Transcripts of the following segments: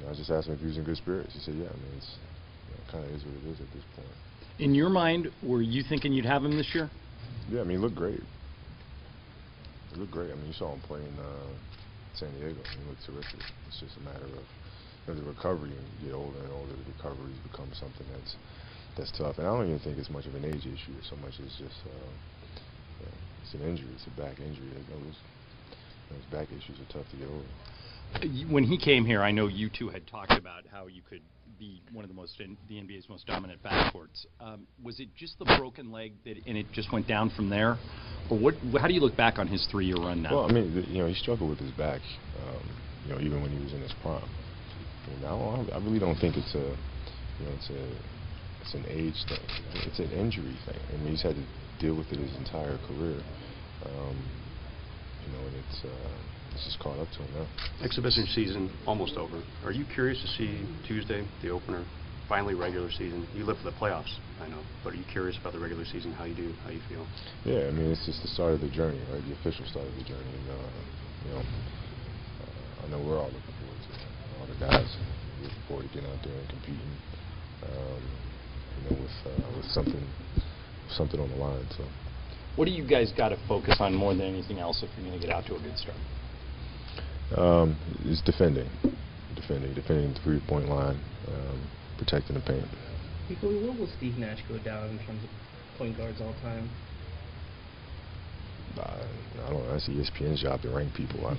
I just asked him if he was in good spirits. He said, yeah. I mean, it's kind of is what it is at this point. In your mind, were you thinking you'd have him this year? Yeah, I mean, he looked great. He looked great. I mean, you saw him play in San Diego. He looked terrific. It's just a matter of the recovery. And you get older and older, the recovery's become something that's tough. And I don't even think it's much of an age issue so much as just it's an injury. It's a back injury. Those back issues are tough to get over. When he came here, I know you two had talked about how you could be one of the NBA's most dominant backcourts. Was it just the broken leg and it just went down from there, or how do you look back on his 3-year run now? Well, I mean, he struggled with his back, even when he was in his prime. I really don't think it's an age thing. It's an injury thing. I mean, he's had to deal with it his entire career. And it's just caught up to him now. Exhibition season almost over. Are you curious to see Tuesday, the opener, finally regular season? You live for the playoffs, I know, but are you curious about the regular season? How you feel? Yeah, I mean, it's just the start of the journey, right? The official start of the journey. And, I know we're all looking forward to it. All the guys looking forward to getting out there and competing. With something on the line. So. What do you guys got to focus on more than anything else if you're going to get out to a good start? It's defending the 3-point line, protecting the paint. What will Steve Nash go down in terms of point guards all time? I don't know. That's ESPN's job to rank people. I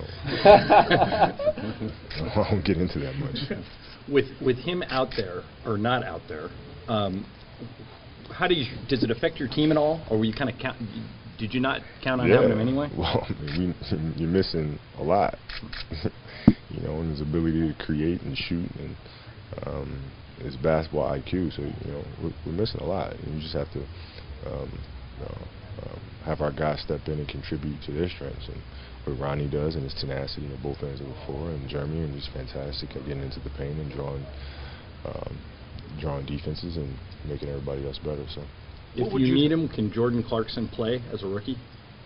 don't get into that much. With him out there or not out there, does it affect your team at all, or were you kind of did you not count on having him anyway? Well, I mean, you're missing a lot. And his ability to create and shoot, and his basketball IQ. So we're missing a lot. And you just have to have our guys step in and contribute to their strengths. And what Ronnie does and his tenacity on both ends of the floor, and Jeremy, and he's fantastic at getting into the paint and drawing defenses and making everybody else better. So, if you need him, can Jordan Clarkson play as a rookie?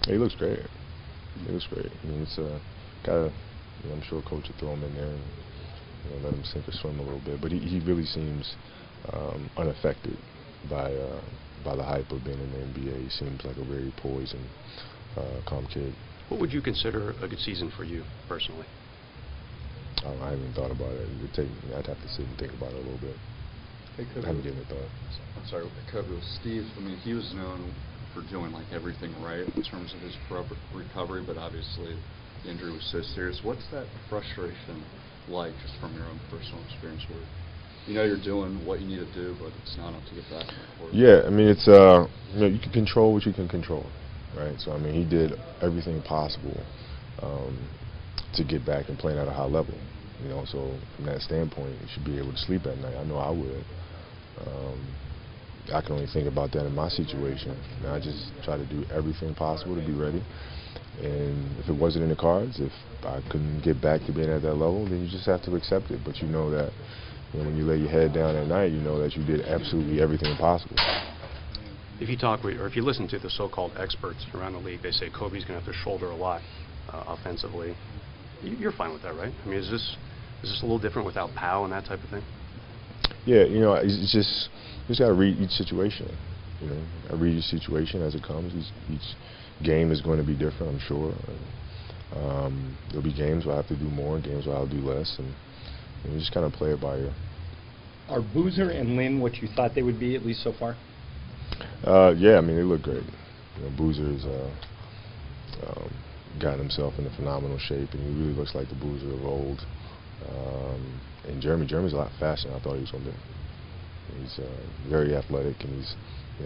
He looks great. He looks great. I mean, it's gotta. I'm sure coach will throw him in there and let him sink or swim a little bit. But he really seems unaffected by the hype of being in the NBA. He seems like a very poised and calm kid. What would you consider a good season for you personally? I haven't even thought about it. I'd have to sit and think about it a little bit. I haven't given it thought. I'm sorry, with Steve, I mean, he was known for doing everything right in terms of his recovery, but obviously the injury was so serious. What's that frustration like, just from your own personal experience, where you're doing what you need to do, but it's not enough to get back on the court? Yeah, I mean, it's you can control what you can control, right? So I mean, he did everything possible to get back and playing at a high level. So from that standpoint, you should be able to sleep at night. I know I would. I can only think about that in my situation. I just try to do everything possible to be ready. And if it wasn't in the cards, if I couldn't get back to being at that level, then you just have to accept it. But you know that when you lay your head down at night, you know that you did absolutely everything possible. If you talk or if you listen to the so-called experts around the league, they say Kobe's going to have to shoulder a lot offensively. You're fine with that, right? I mean, is this a little different without Powell and that type of thing? Yeah, it's just you just got to read each situation. I read each situation as it comes. Each game is going to be different, I'm sure. There'll be games where I have to do more, games where I'll do less, and you just kind of play it by ear. Are Boozer and Lynn what you thought they would be, at least so far? Yeah, I mean, they look great. Boozer's gotten himself into phenomenal shape, and he really looks like the Boozer of old. And Jeremy's a lot faster than I thought he was going to be. He's very athletic, and he's,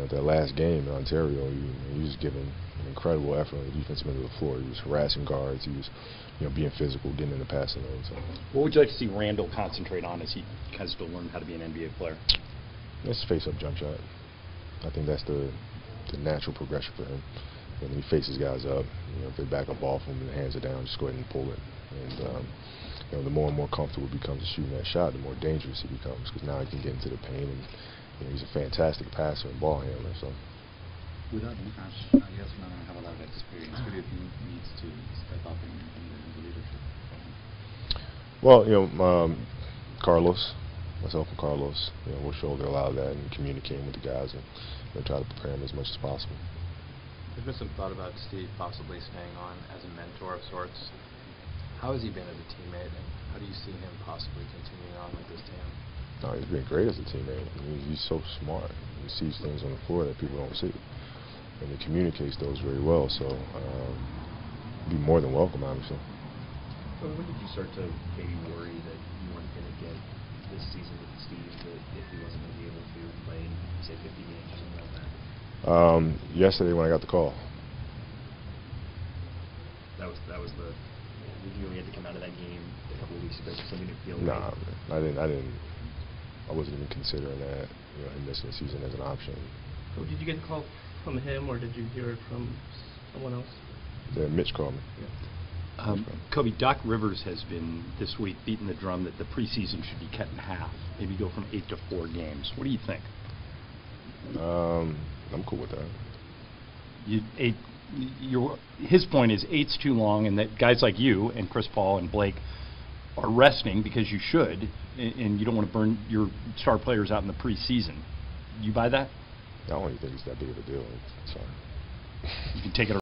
that last game in Ontario, he was giving an incredible effort on the defensive end of the floor. He was harassing guards. He was, being physical, getting in the passing lane. So. What would you like to see Randall concentrate on as he has to learn how to be an NBA player? That's face-up jump shot. I think that's the natural progression for him. When he faces guys up, if they back up off him and the hands are down, just go ahead and pull it. And the more and more comfortable he becomes shooting that shot, the more dangerous he becomes, because now he can get into the paint, and he's a fantastic passer and ball handler. So. Without Nash, I guess not going to have a lot of experience. Who do you think needs to step up in the leadership? Well, Carlos, myself and Carlos, we'll shoulder a lot of that and communicating with the guys and try to prepare them as much as possible. There's been some thought about Steve possibly staying on as a mentor of sorts. How has he been as a teammate, and how do you see him possibly continuing on with this team? No, he's been great as a teammate. I mean, he's so smart. He sees things on the floor that people don't see, and he communicates those very well. So, be more than welcome, obviously. So when did you start to maybe worry that you weren't going to get this season with Steve, that if he wasn't going to be able to play, say, 50 games or something like that? Yesterday when I got the call. That was the. Did you really have to come out of that game a couple of weeks ago for something to feel? Nah, I didn't. I wasn't even considering that. Him missing the season as an option. So did you get the call from him, or did you hear it from someone else? Mitch called me. Yeah. Kobe, Doc Rivers has been this week beating the drum that the preseason should be cut in half, maybe go from 8 to 4 games. What do you think? I'm cool with that. His point is 8's too long, and that guys like you and Chris Paul and Blake are resting because you should, and you don't want to burn your star players out in the preseason. You buy that? I don't even think it's that big of a deal. It's fine. You can take it